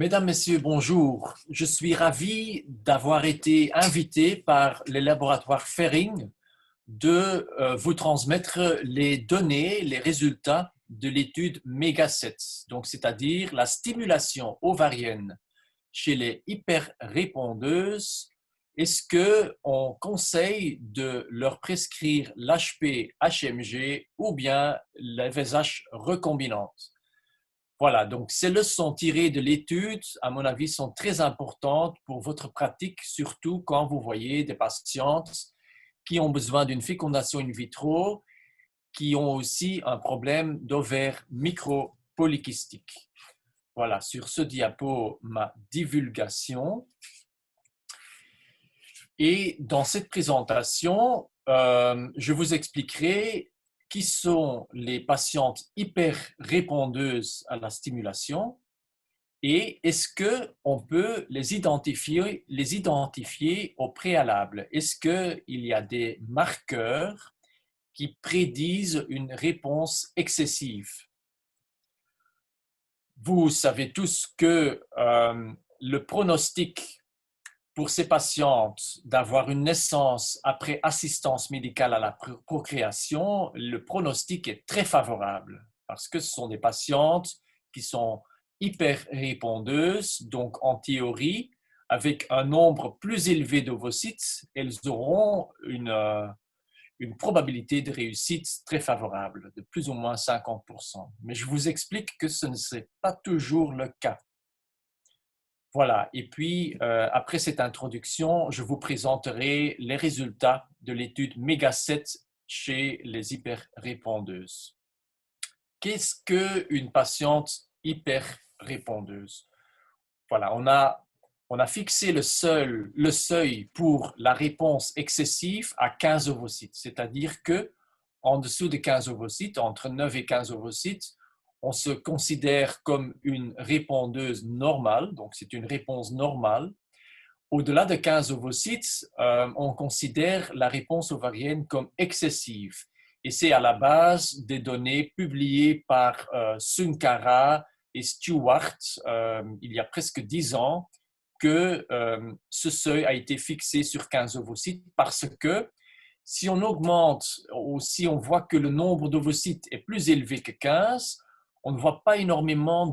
Mesdames, Messieurs, bonjour. Je suis ravi d'avoir été invité par les laboratoires Ferring de vous transmettre les données, les résultats de l'étude MEGA7, donc c'est-à-dire la stimulation ovarienne chez les hyperrépondeuses. Est-ce qu'on conseille de leur prescrire l'HP-HMG ou bien la VSH recombinante? Voilà, donc ces leçons tirées de l'étude, à mon avis, sont très importantes pour votre pratique, surtout quand vous voyez des patientes qui ont besoin d'une fécondation in vitro, qui ont aussi un problème d'ovaire micropolycystique. Voilà, sur ce diapo, ma divulgation. Et dans cette présentation, je vous expliquerai qui sont les patientes hyper-répondeuses à la stimulation et est-ce qu'on peut les identifier au préalable? Est-ce qu'il y a des marqueurs qui prédisent une réponse excessive? Vous savez tous que le pronostic pour ces patientes d'avoir une naissance après assistance médicale à la procréation, le pronostic est très favorable parce que ce sont des patientes qui sont hyper répondeuses, donc en théorie, avec un nombre plus élevé d'ovocytes, elles auront une probabilité de réussite très favorable, de plus ou moins 50%. Mais je vous explique que ce n'est pas toujours le cas. Voilà, et puis après cette introduction, je vous présenterai les résultats de l'étude MEGA7 chez les hyperrépondeuses. Qu'est-ce qu'une patiente hyperrépondeuse? Voilà, on a fixé le seuil pour la réponse excessive à 15 ovocytes, c'est-à-dire qu'en dessous de 15 ovocytes, entre 9 et 15 ovocytes, on se considère comme une répondeuse normale, donc c'est une réponse normale. Au-delà de 15 ovocytes, on considère la réponse ovarienne comme excessive. Et c'est à la base des données publiées par Sunkara et Stewart il y a presque 10 ans que ce seuil a été fixé sur 15 ovocytes parce que si on augmente ou si on voit que le nombre d'ovocytes est plus élevé que 15, on ne voit pas énormément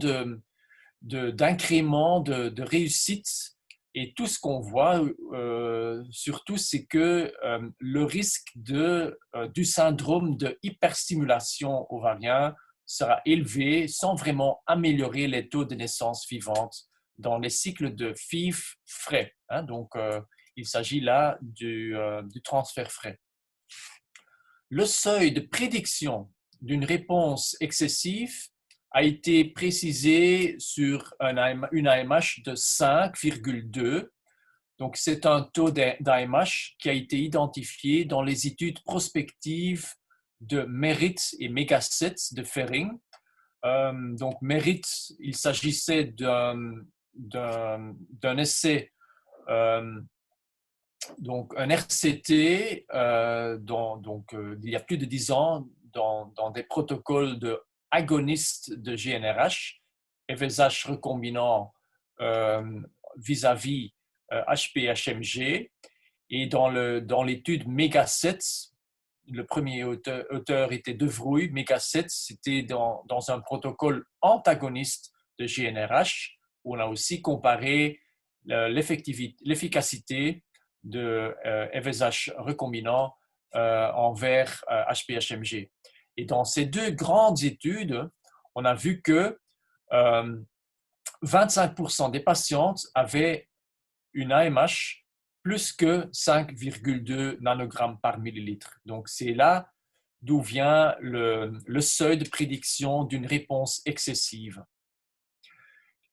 d'incrément de réussite. Et tout ce qu'on voit, surtout, c'est que le risque du syndrome de hyperstimulation ovarien sera élevé sans vraiment améliorer les taux de naissance vivantes dans les cycles de FIV frais. Hein, donc, il s'agit là du transfert frais. Le seuil de prédiction d'une réponse excessive a été précisé sur une AMH de 5,2. Donc, c'est un taux d'AMH qui a été identifié dans les études prospectives de MERIT et MEGA7 de Ferring. Donc, MERIT, il s'agissait d'un essai, donc un RCT, il y a plus de 10 ans, dans des protocoles de agonistes de GnRH, FSH recombinant vis-à-vis HP-HMG. Et dans l'étude MEGA7, le premier auteur était De Vroij. MEGA7, c'était dans un protocole antagoniste de GnRH, où on a aussi comparé l'efficacité de FSH recombinant envers HP-HMG. Et dans ces deux grandes études, on a vu que 25% des patientes avaient une AMH plus que 5,2 nanogrammes par millilitre. Donc, c'est là d'où vient le seuil de prédiction d'une réponse excessive.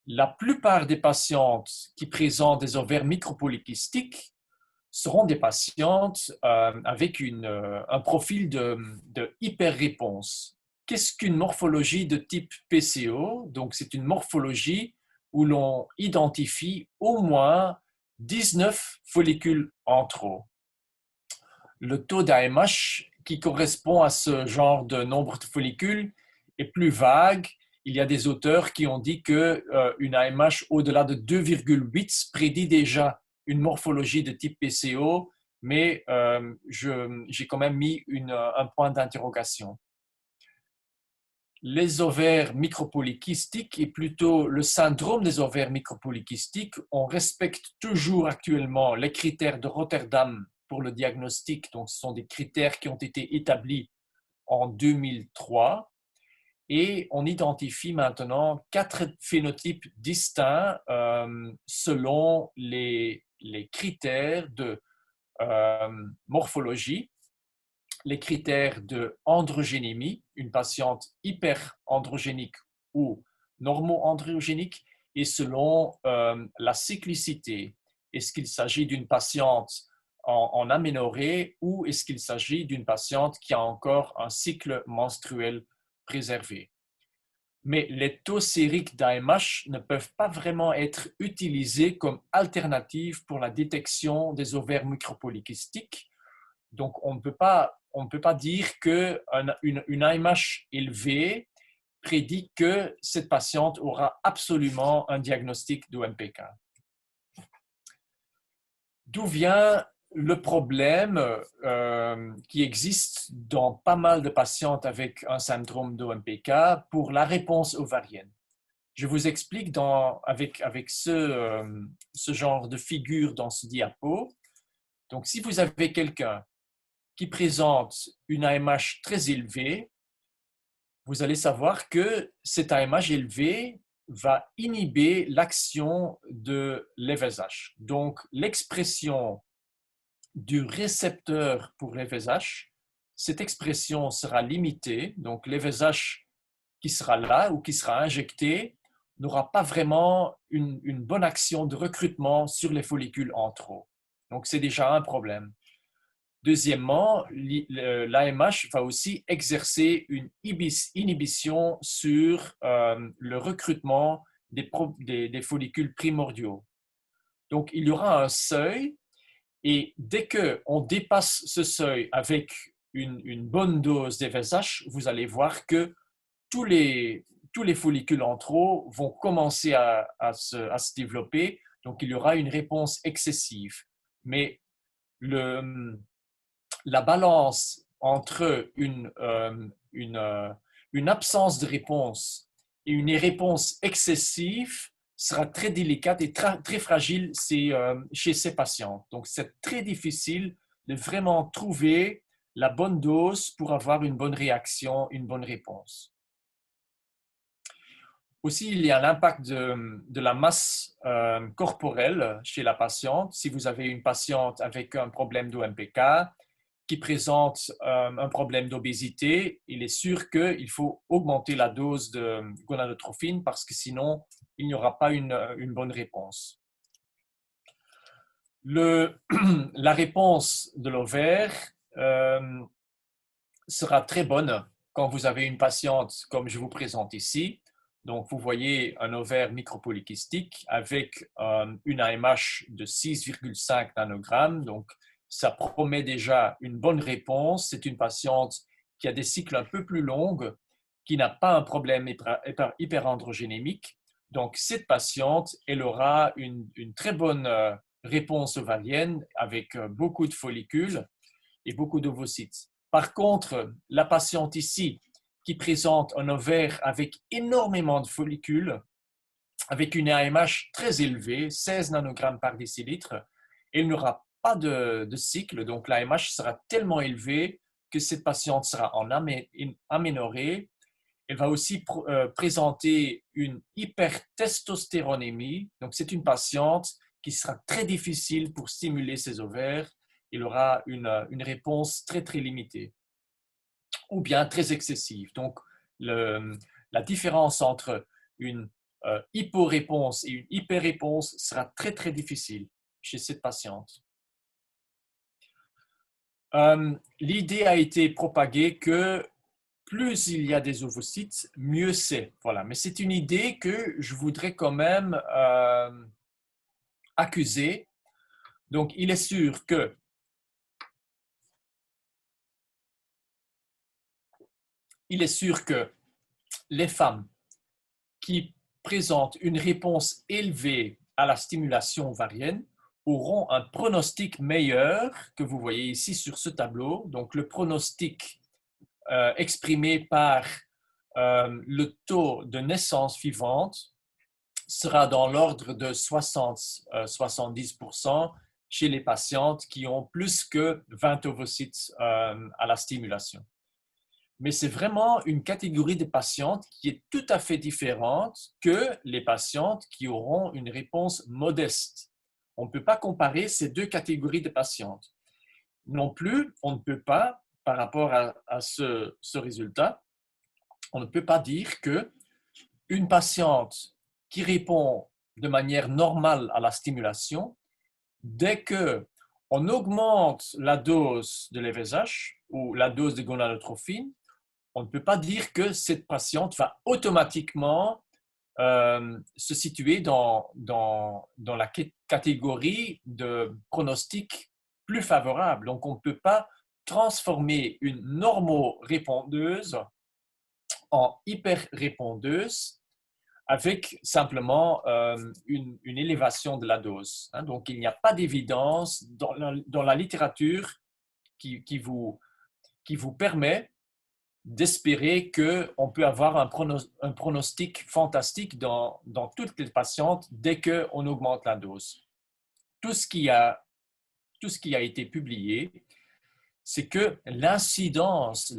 La plupart des patientes qui présentent des ovaires micropolykystiques seront des patientes avec un profil de hyperréponse. Qu'est-ce qu'une morphologie de type PCO? Donc, c'est une morphologie où l'on identifie au moins 19 follicules en trop. Le taux d'AMH qui correspond à ce genre de nombre de follicules est plus vague il y a des auteurs qui ont dit qu'une AMH au-delà de 2,8 prédit déjà une morphologie de type PCO, mais j'ai quand même mis un point d'interrogation. Les ovaires micropolykystiques et plutôt le syndrome des ovaires micropolykystiques, on respecte toujours actuellement les critères de Rotterdam pour le diagnostic. Donc, ce sont des critères qui ont été établis en 2003 et on identifie maintenant 4 phénotypes distincts selon les critères de morphologie, les critères de androgénémie, une patiente hyperandrogénique ou normo-androgénique, et selon la cyclicité. Est-ce qu'il s'agit d'une patiente en aménorrhée ou est-ce qu'il s'agit d'une patiente qui a encore un cycle menstruel préservé? Mais les taux sériques d'AMH ne peuvent pas vraiment être utilisés comme alternative pour la détection des ovaires micropolykystiques. Donc, on ne peut pas dire qu'une AMH élevée prédit que cette patiente aura absolument un diagnostic d'OMPK. D'où vient le problème qui existe dans pas mal de patientes avec un syndrome d'OMPK pour la réponse ovarienne? Je vous explique avec ce genre de figure dans ce diapo. Donc, si vous avez quelqu'un qui présente une AMH très élevée, vous allez savoir que cette AMH élevée va inhiber l'action de l'FSH. Donc, l'expression du récepteur pour l'FSH, cette expression sera limitée. Donc, l'FSH qui sera là ou qui sera injecté n'aura pas vraiment une bonne action de recrutement sur les follicules en trop. Donc, c'est déjà un problème. Deuxièmement, l'AMH va aussi exercer une inhibition sur le recrutement des follicules primordiaux. Donc, il y aura un seuil et dès qu'on dépasse ce seuil avec une bonne dose d'FSH, vous allez voir que tous les follicules en trop vont commencer à se développer. Donc, il y aura une réponse excessive. Mais la balance entre une absence de réponse et une réponse excessive sera très délicate et très fragile chez ces patients. Donc, c'est très difficile de vraiment trouver la bonne dose pour avoir une bonne réaction, une bonne réponse. Aussi, il y a l'impact de la masse corporelle chez la patiente. Si vous avez une patiente avec un problème d'OMPK, qui présente un problème d'obésité, il est sûr qu'il faut augmenter la dose de gonadotrophine parce que sinon, il n'y aura pas une bonne réponse. La réponse de l'ovaire sera très bonne quand vous avez une patiente comme je vous présente ici. Donc, vous voyez un ovaire micropolycystique avec une AMH de 6,5 nanogrammes. Donc, ça promet déjà une bonne réponse. C'est une patiente qui a des cycles un peu plus longs, qui n'a pas un problème hyperandrogénémique. Donc, cette patiente, elle aura une très bonne réponse ovarienne avec beaucoup de follicules et beaucoup d'ovocytes. Par contre, la patiente ici, qui présente un ovaire avec énormément de follicules, avec une AMH très élevée, 16 nanogrammes par décilitre, elle n'aura pas de cycle, donc l'AMH sera tellement élevée que cette patiente sera en aménorrhée. Elle va aussi présenter une hypertestostéronémie, donc c'est une patiente qui sera très difficile pour stimuler ses ovaires. Il aura une réponse très, très limitée ou bien très excessive. Donc, la différence entre une hyporéponse et une hyperréponse sera très, très difficile chez cette patiente. L'idée a été propagée que plus il y a des ovocytes, mieux c'est. Voilà. Mais c'est une idée que je voudrais quand même accuser. Donc, il est sûr que les femmes qui présentent une réponse élevée à la stimulation ovarienne auront un pronostic meilleur que vous voyez ici sur ce tableau. Donc, le pronostic exprimé par le taux de naissance vivante sera dans l'ordre de 60-70% chez les patientes qui ont plus que 20 ovocytes à la stimulation. Mais c'est vraiment une catégorie de patientes qui est tout à fait différente que les patientes qui auront une réponse modeste. On ne peut pas comparer ces deux catégories de patientes. Non plus, on ne peut pas, par rapport à ce résultat, on ne peut pas dire que une patiente qui répond de manière normale à la stimulation, dès qu'on augmente la dose de l'FSH ou la dose de gonadotropine, on ne peut pas dire que cette patiente va automatiquement se situer dans la catégorie de pronostic plus favorable. Donc, on ne peut pas transformer une normorépondeuse en hyper-répondeuse avec simplement une élévation de la dose. Donc, il n'y a pas d'évidence dans la littérature qui vous permet d'espérer qu'on peut avoir un pronostic fantastique dans toutes les patientes dès qu'on augmente la dose. Tout ce qui a été publié, c'est que l'incidence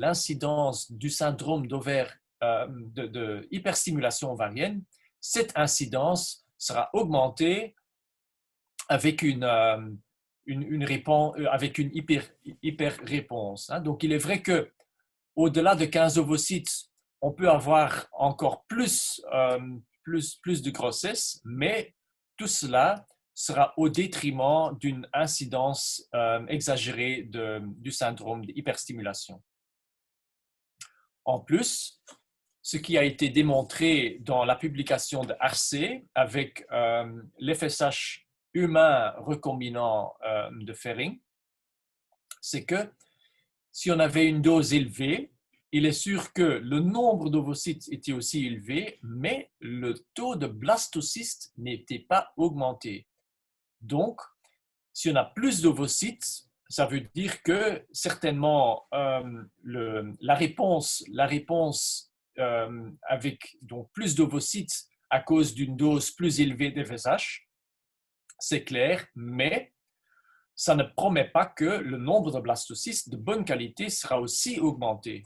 du syndrome d'ovaire, de hyperstimulation ovarienne, cette incidence sera augmentée avec une hyper-réponse. Donc, il est vrai que au-delà de 15 ovocytes, on peut avoir encore plus de grossesse, mais tout cela sera au détriment d'une incidence exagérée du syndrome d'hyperstimulation. En plus, ce qui a été démontré dans la publication de Arce avec l'FSH humain recombinant de Ferring, c'est que si on avait une dose élevée, il est sûr que le nombre d'ovocytes était aussi élevé, mais le taux de blastocystes n'était pas augmenté. Donc, si on a plus d'ovocytes, ça veut dire que certainement la réponse avec donc plus d'ovocytes à cause d'une dose plus élevée d'FSH, c'est clair, mais ça ne promet pas que le nombre de blastocystes de bonne qualité sera aussi augmenté.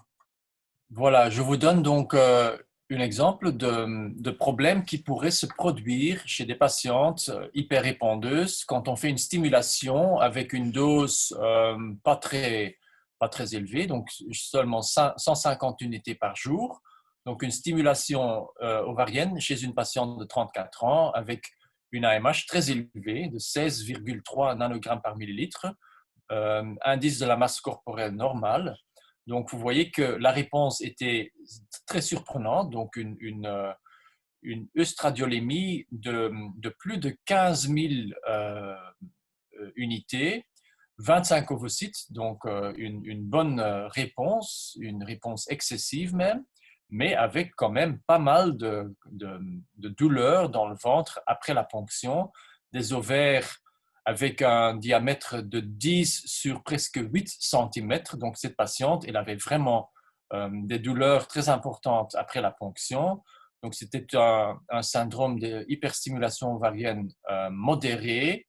Voilà, je vous donne donc un exemple de problème qui pourrait se produire chez des patientes hyperrépondeuses quand on fait une stimulation avec une dose pas très élevée, donc seulement 150 unités par jour. Donc une stimulation ovarienne chez une patiente de 34 ans avec une AMH très élevée de 16,3 nanogrammes par millilitre, indice de la masse corporelle normale. Donc, vous voyez que la réponse était très surprenante, donc une œstradiolémie de plus de 15 000 unités, 25 ovocytes, donc une bonne réponse, une réponse excessive même, mais avec quand même pas mal de douleurs dans le ventre après la ponction, des ovaires avec un diamètre de 10 sur presque 8 cm. Donc, cette patiente, elle avait vraiment des douleurs très importantes après la ponction. Donc, c'était un syndrome de hyperstimulation ovarienne modérée,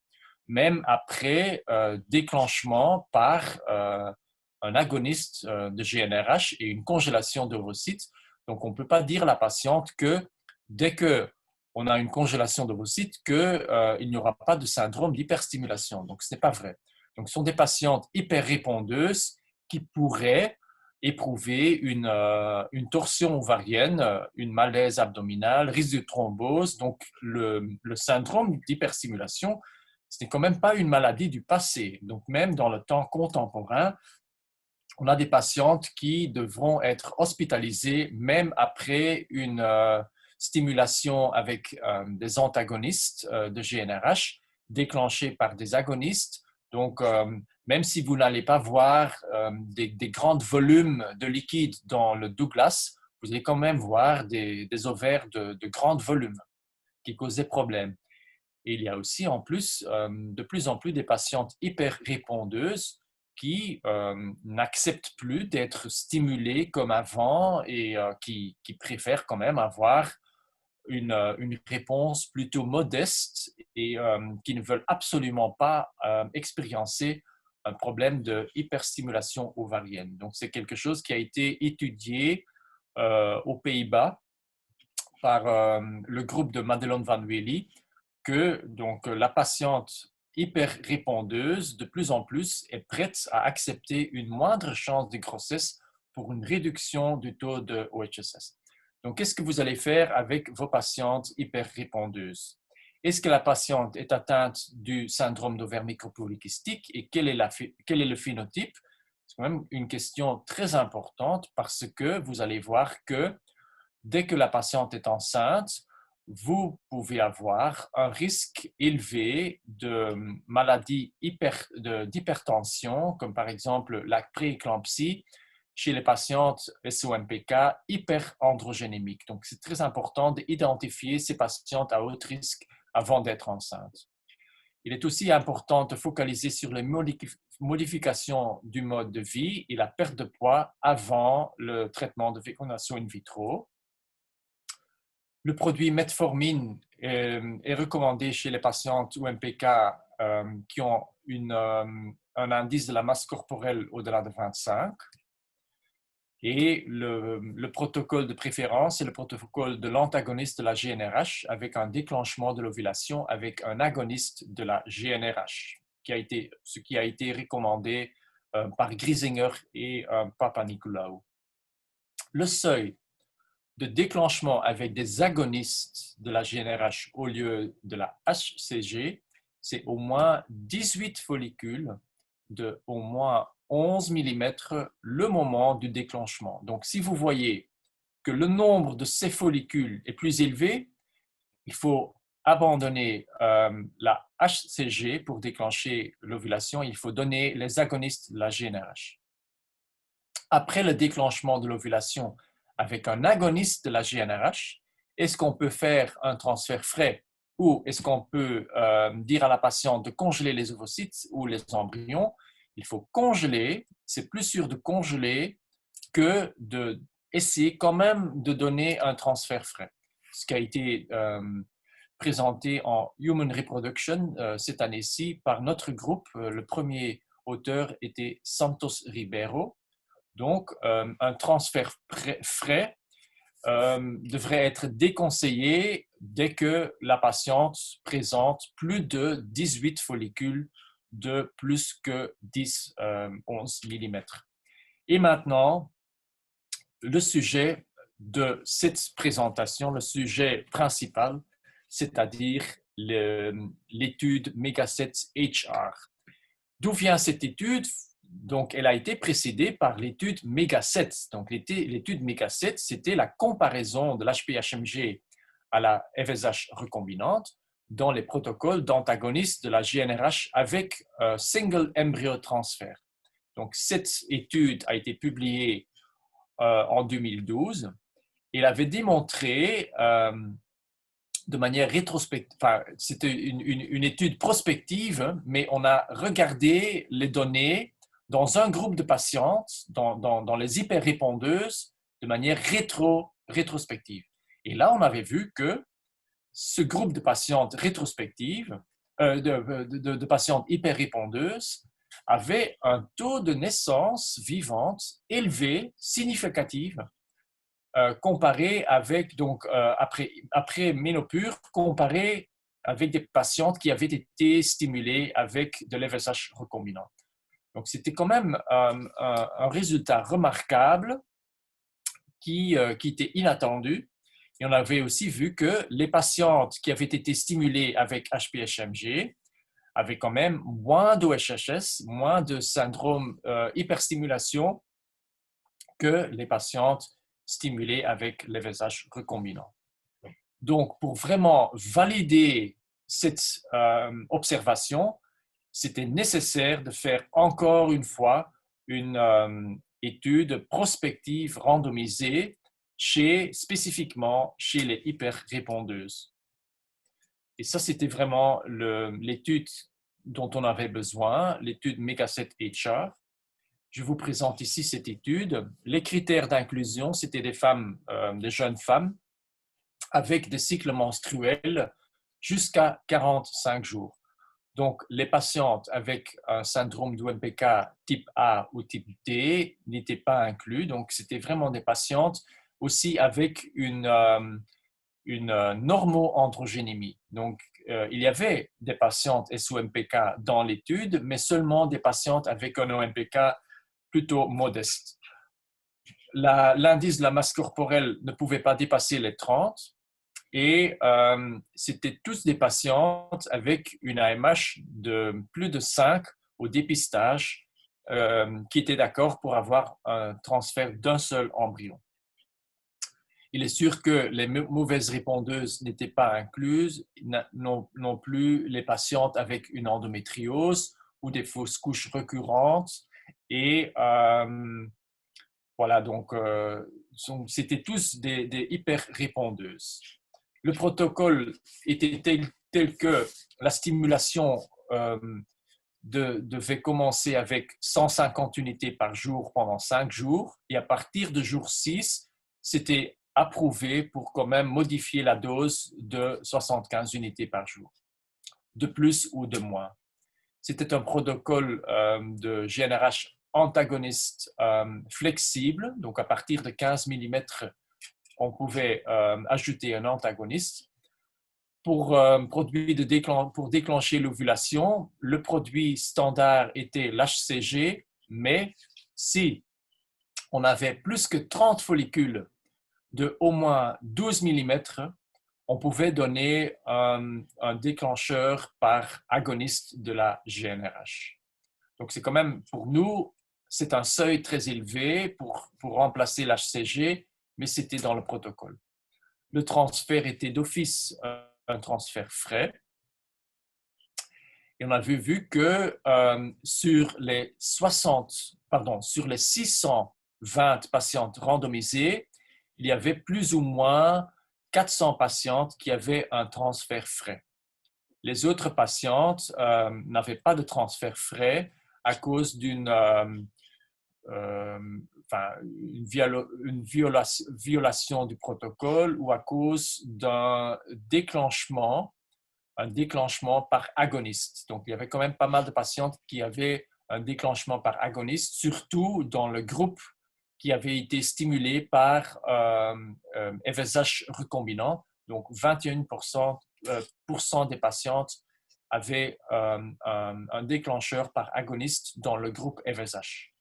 même après déclenchement par un agoniste de GnRH et une congélation d'ovocytes. Donc, on ne peut pas dire à la patiente que dès qu'on a une congélation d'ovocytes, qu'il n'y aura pas de syndrome d'hyperstimulation. Donc, ce n'est pas vrai. Donc, ce sont des patientes hyperrépondeuses qui pourraient éprouver une torsion ovarienne, une malaise abdominale, risque de thrombose. Donc, le syndrome d'hyperstimulation, ce n'est quand même pas une maladie du passé. Donc, même dans le temps contemporain, on a des patientes qui devront être hospitalisées même après une stimulation avec des antagonistes de GnRH déclenchés par des agonistes. Donc, même si vous n'allez pas voir des grands volumes de liquide dans le Douglas, vous allez quand même voir des ovaires de grand volume qui causaient problème. Et il y a aussi en plus de plus en plus des patientes hyper-répondeuses qui n'acceptent plus d'être stimulées comme avant et qui préfèrent quand même avoir une réponse plutôt modeste et qui ne veulent absolument pas expériencer un problème de hyperstimulation ovarienne. Donc, c'est quelque chose qui a été étudié aux Pays-Bas par le groupe de Madelon Van Wely, que donc, la patiente hyper répondeuse, de plus en plus, est prête à accepter une moindre chance de grossesse pour une réduction du taux de OHSS. Donc, qu'est-ce que vous allez faire avec vos patientes hyper répondeuses? Est-ce que la patiente est atteinte du syndrome d'ovaire micropolycystique et quel est le phénotype? C'est quand même une question très importante parce que vous allez voir que dès que la patiente est enceinte, vous pouvez avoir un risque élevé de maladies d'hypertension, comme par exemple la prééclampsie, chez les patientes SOMPK hyperandrogénémiques. Donc, c'est très important d'identifier ces patientes à haut risque avant d'être enceinte. Il est aussi important de focaliser sur les modifications du mode de vie et la perte de poids avant le traitement de fécondation in vitro. Le produit metformine est recommandé chez les patientes OMPK qui ont un indice de la masse corporelle au-delà de 25. Et le protocole de préférence, c'est le protocole de l'antagoniste de la GnRH avec un déclenchement de l'ovulation avec un agoniste de la GnRH, ce qui a été recommandé par Griesinger et Papanicolaou. Le seuil de déclenchement avec des agonistes de la GnRH au lieu de la HCG, c'est au moins 18 follicules de au moins 11 mm le moment du déclenchement. Donc, si vous voyez que le nombre de ces follicules est plus élevé, il faut abandonner la HCG pour déclencher l'ovulation. Il faut donner les agonistes de la GnRH. Après le déclenchement de l'ovulation avec un agoniste de la GnRH, est-ce qu'on peut faire un transfert frais ou est-ce qu'on peut dire à la patiente de congeler les ovocytes ou les embryons? Il faut congeler, c'est plus sûr de congeler que d'essayer quand même de donner un transfert frais. Ce qui a été présenté en Human Reproduction cette année-ci par notre groupe. Le premier auteur était Santos Ribeiro. Donc, un transfert frais devrait être déconseillé dès que la patiente présente plus de 18 follicules de plus que 11 mm. Et maintenant, le sujet de cette présentation, le sujet principal, c'est-à-dire l'étude MEGA7HR. D'où vient cette étude? Donc, elle a été précédée par l'étude MEGA7. Donc, l'étude MEGA7, c'était la comparaison de l'HPHMG à la FSH recombinante dans les protocoles d'antagonistes de la GnRH avec single embryo transfert. Donc, cette étude a été publiée en 2012. Elle avait démontré de manière rétrospective, enfin, c'était une étude prospective, mais on a regardé les données dans un groupe de patientes, dans les hyperrépondeuses, de manière rétrospective. Et là, on avait vu que ce groupe de patientes rétrospectives, de patientes hyperrépondeuses, avait un taux de naissance vivante élevé, significatif, comparé avec, donc, après ménopure, comparé avec des patientes qui avaient été stimulées avec de l'FSH recombinant. Donc, c'était quand même un résultat remarquable qui était inattendu. Et on avait aussi vu que les patientes qui avaient été stimulées avec HPHMG avaient quand même moins d'OHSS, moins de syndrome hyperstimulation que les patientes stimulées avec l'FSH recombinant. Donc, pour vraiment valider cette observation, c'était nécessaire de faire encore une fois une étude prospective randomisée spécifiquement chez les hyperrépondeuses. Et ça, c'était vraiment l'étude dont on avait besoin, l'étude Megaset-HR. Je vous présente ici cette étude. Les critères d'inclusion, c'était des femmes, des jeunes femmes avec des cycles menstruels jusqu'à 45 jours. Donc, les patientes avec un syndrome d'OMPK type A ou type D n'étaient pas inclus. Donc, c'était vraiment des patientes aussi avec une normo-androgénémie. Donc, il y avait des patientes SOMPK dans l'étude, mais seulement des patientes avec un OMPK plutôt modeste. L'indice de la masse corporelle ne pouvait pas dépasser les 30 et c'était tous des patientes avec une AMH de plus de 5 au dépistage qui étaient d'accord pour avoir un transfert d'un seul embryon. Il est sûr que les mauvaises répondeuses n'étaient pas incluses, non plus les patientes avec une endométriose ou des fausses couches récurrentes. Et voilà, donc c'était tous des hyper-répondeuses. Le protocole était tel que la stimulation devait commencer avec 150 unités par jour pendant 5 jours. Et à partir de jour 6, c'était approuvé pour quand même modifier la dose de 75 unités par jour, de plus ou de moins. C'était un protocole de GnRH antagoniste flexible, donc à partir de 15 mm, on pouvait ajouter un antagoniste. Pour déclencher l'ovulation, le produit standard était l'HCG, mais si on avait plus que 30 follicules de au moins 12 mm, on pouvait donner un déclencheur par agoniste de la GnRH. Donc, c'est quand même, pour nous, c'est un seuil très élevé pour remplacer l'HCG, mais c'était dans le protocole. Le transfert était d'office un transfert frais. Et on a vu que sur les 620 patientes randomisées, il y avait plus ou moins 400 patientes qui avaient un transfert frais. Les autres patientes n'avaient pas de transfert frais à cause d'une violation du protocole ou à cause d'un déclenchement par agoniste. Donc, il y avait quand même pas mal de patientes qui avaient un déclenchement par agoniste, surtout dans le groupe qui avait été stimulé par FSH recombinant. Donc, 21% des patientes avaient un déclencheur par agoniste dans le groupe FSH.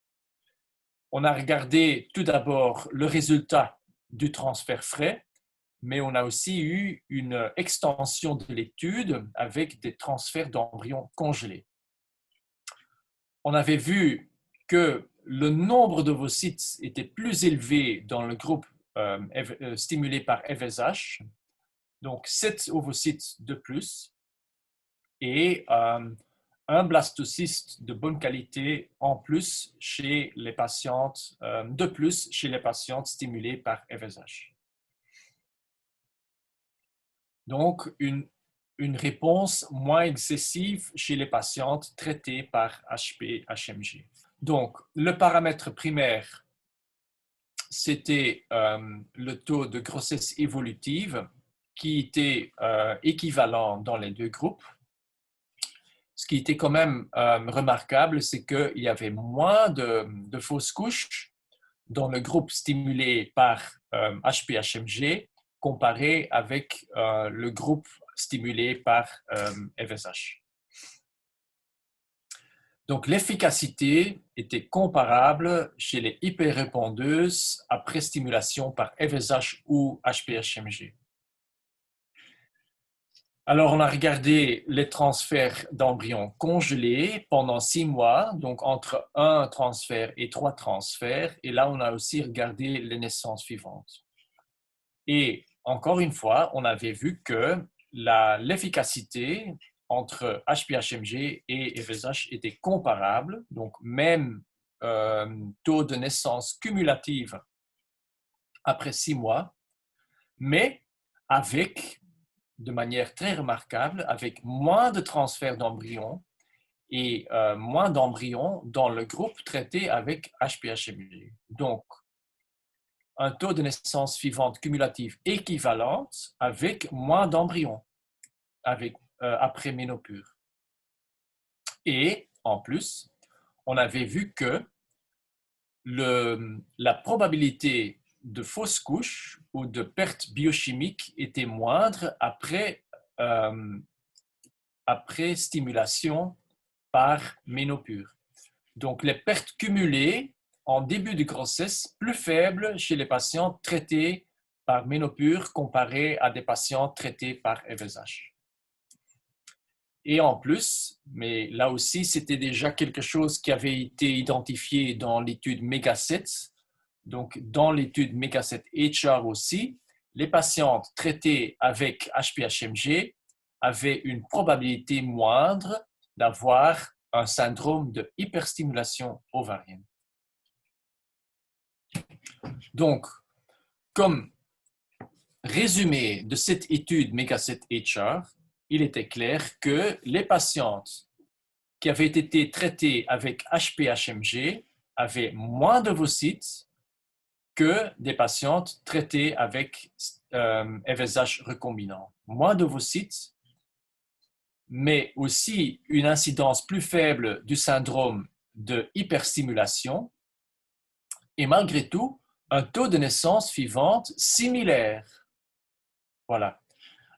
On a regardé tout d'abord le résultat du transfert frais, mais on a aussi eu une extension de l'étude avec des transferts d'embryons congelés. On avait vu que le nombre d'ovocytes était plus élevé dans le groupe stimulé par FSH, donc 7 ovocytes de plus, et un blastocyste de bonne qualité en plus chez les patientes, de plus chez les patientes stimulées par FSH. Donc, une réponse moins excessive chez les patientes traitées par HP-HMG. Donc, le paramètre primaire, c'était le taux de grossesse évolutive qui était équivalent dans les deux groupes. Ce qui était quand même remarquable, c'est qu'il y avait moins de fausses couches dans le groupe stimulé par HP-HMG comparé avec le groupe stimulé par FSH. Donc, l'efficacité était comparable chez les hyperrépondeuses après stimulation par FSH ou HP-HMG. Alors, on a regardé les transferts d'embryons congelés pendant 6 mois, donc entre un transfert et 3 transferts. Et là, on a aussi regardé les naissances suivantes. Et encore une fois, on avait vu que l'efficacité entre HP-HMG et FSH était comparable, donc même taux de naissance cumulative après 6 mois, mais avec, de manière très remarquable, avec moins de transferts d'embryons et moins d'embryons dans le groupe traité avec HPHMG. Donc, un taux de naissance suivante cumulative équivalente avec moins d'embryons après ménopure. Et en plus, on avait vu que la probabilité de fausse couche ou de perte biochimique était moindre après stimulation par ménopure. Donc, les pertes cumulées en début de grossesse plus faibles chez les patients traités par ménopure comparé à des patients traités par FSH. Et en plus, mais là aussi, c'était déjà quelque chose qui avait été identifié dans l'étude MEGA7. Donc, dans l'étude MEGA7HR aussi, les patientes traitées avec HPHMG avaient une probabilité moindre d'avoir un syndrome de hyperstimulation ovarienne. Donc, comme résumé de cette étude MEGA7HR, il était clair que les patientes qui avaient été traitées avec HPHMG avaient moins d'ovocytes que des patientes traitées avec FSH recombinant. Moins d'ovocytes, mais aussi une incidence plus faible du syndrome de hyperstimulation et malgré tout, un taux de naissance suivante similaire. Voilà.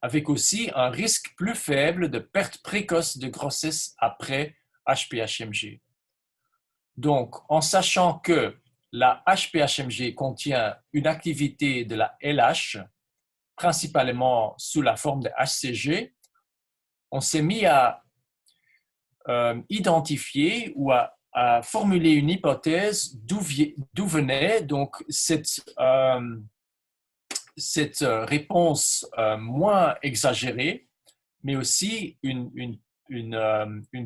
Avec aussi un risque plus faible de perte précoce de grossesse après HPHMG. Donc, en sachant que la HPHMG contient une activité de la LH, principalement sous la forme de HCG, on s'est mis à identifier ou à formuler une hypothèse d'où venait donc cette réponse moins exagérée, mais aussi une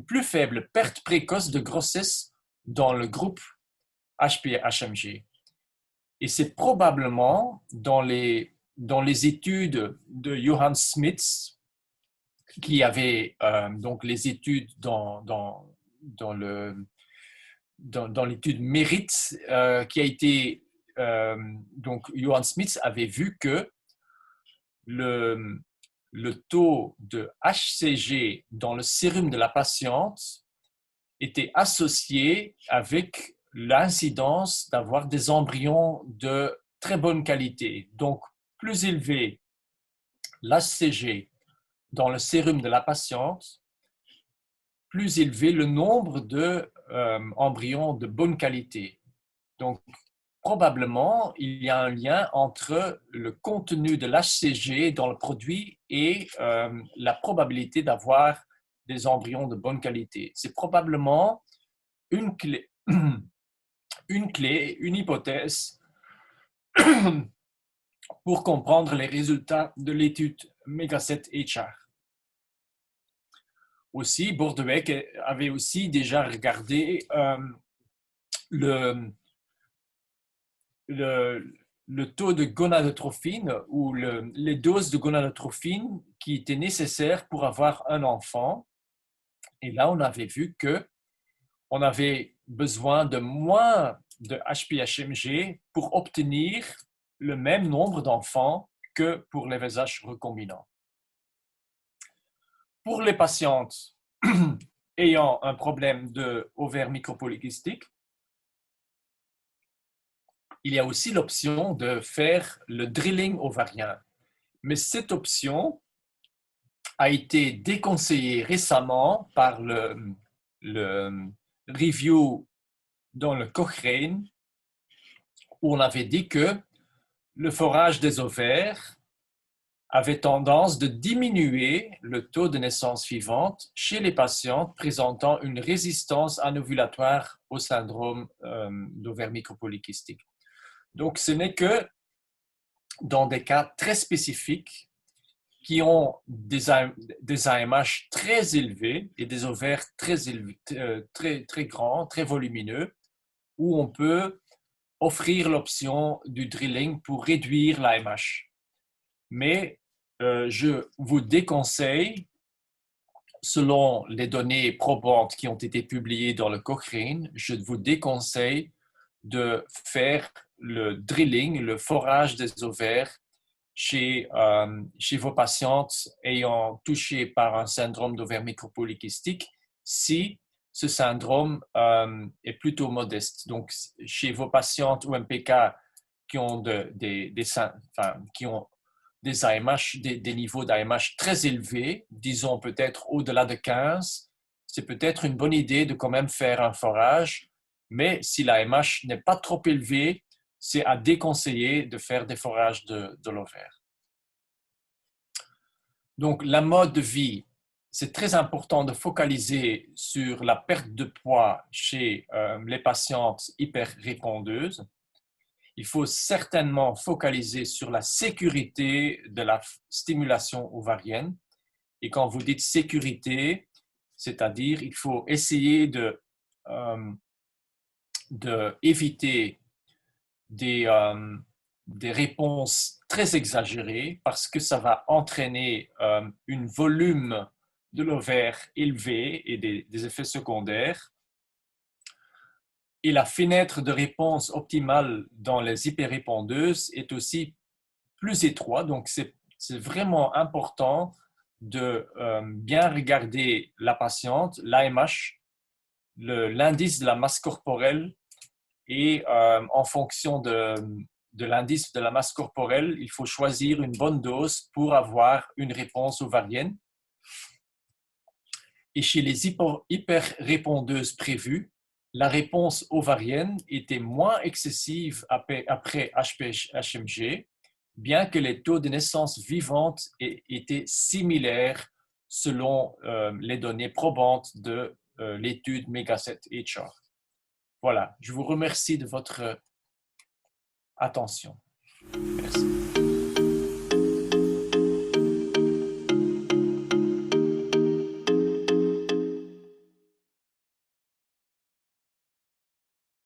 plus faible perte précoce de grossesse dans le groupe HPHMG. Et c'est probablement dans les études de Johann Smits, qui avait donc les études dans l'étude Mérite, qui a été donc Johann Smits avait vu que le taux de HCG dans le sérum de la patiente était associé avec l'incidence d'avoir des embryons de très bonne qualité. Donc, plus élevé l'HCG dans le sérum de la patiente, plus élevé le nombre d'embryons de bonne qualité. Donc, probablement, il y a un lien entre le contenu de l'HCG dans le produit et la probabilité d'avoir des embryons de bonne qualité. C'est probablement une clé, une hypothèse pour comprendre les résultats de l'étude MEGA7HR. Aussi, Bordebeck avait aussi déjà regardé le taux de gonadotrophine ou les doses de gonadotrophine qui étaient nécessaires pour avoir un enfant. Et là, on avait vu qu'on avait besoin de moins de HPHMG pour obtenir le même nombre d'enfants que pour les VSH recombinants. Pour les patientes ayant un problème d'ovaire micropolycystique, il y a aussi l'option de faire le drilling ovarien. Mais cette option a été déconseillée récemment par le review dans le Cochrane, où on avait dit que le forage des ovaires avait tendance de diminuer le taux de naissance suivante chez les patientes présentant une résistance anovulatoire au syndrome d'ovaire micropolycystique. Donc, ce n'est que dans des cas très spécifiques qui ont des AMH très élevés et des ovaires très grands, très volumineux, où on peut offrir l'option du drilling pour réduire l'AMH. Mais je vous déconseille, selon les données probantes qui ont été publiées dans le Cochrane, je vous déconseille de faire le drilling, le forage des ovaires chez vos patientes ayant touché par un syndrome d'ovaire micropolycystique si ce syndrome est plutôt modeste. Donc, chez vos patientes ou MPK qui ont des AMH, des niveaux d'AMH très élevés, disons peut-être au-delà de 15, c'est peut-être une bonne idée de quand même faire un forage, mais si l'AMH n'est pas trop élevé, c'est à déconseiller de faire des forages de l'ovaire. Donc, la mode de vie, c'est très important de focaliser sur la perte de poids chez les patientes hyperrépondeuses. Il faut certainement focaliser sur la sécurité de la stimulation ovarienne. Et quand vous dites sécurité, c'est-à-dire il faut essayer d'éviter des réponses très exagérées parce que ça va entraîner un volume de l'ovaire élevé et des effets secondaires. Et la fenêtre de réponse optimale dans les hyperrépondeuses est aussi plus étroite. Donc, c'est vraiment important de bien regarder la patiente, l'AMH, l'indice de la masse corporelle et en fonction de l'indice de la masse corporelle, il faut choisir une bonne dose pour avoir une réponse ovarienne. Et chez les hyperrépondeuses prévues, la réponse ovarienne était moins excessive après HPH-HMG, bien que les taux de naissance vivante étaient similaires selon les données probantes de l'étude Megaset-HR. Voilà, je vous remercie de votre attention. Merci.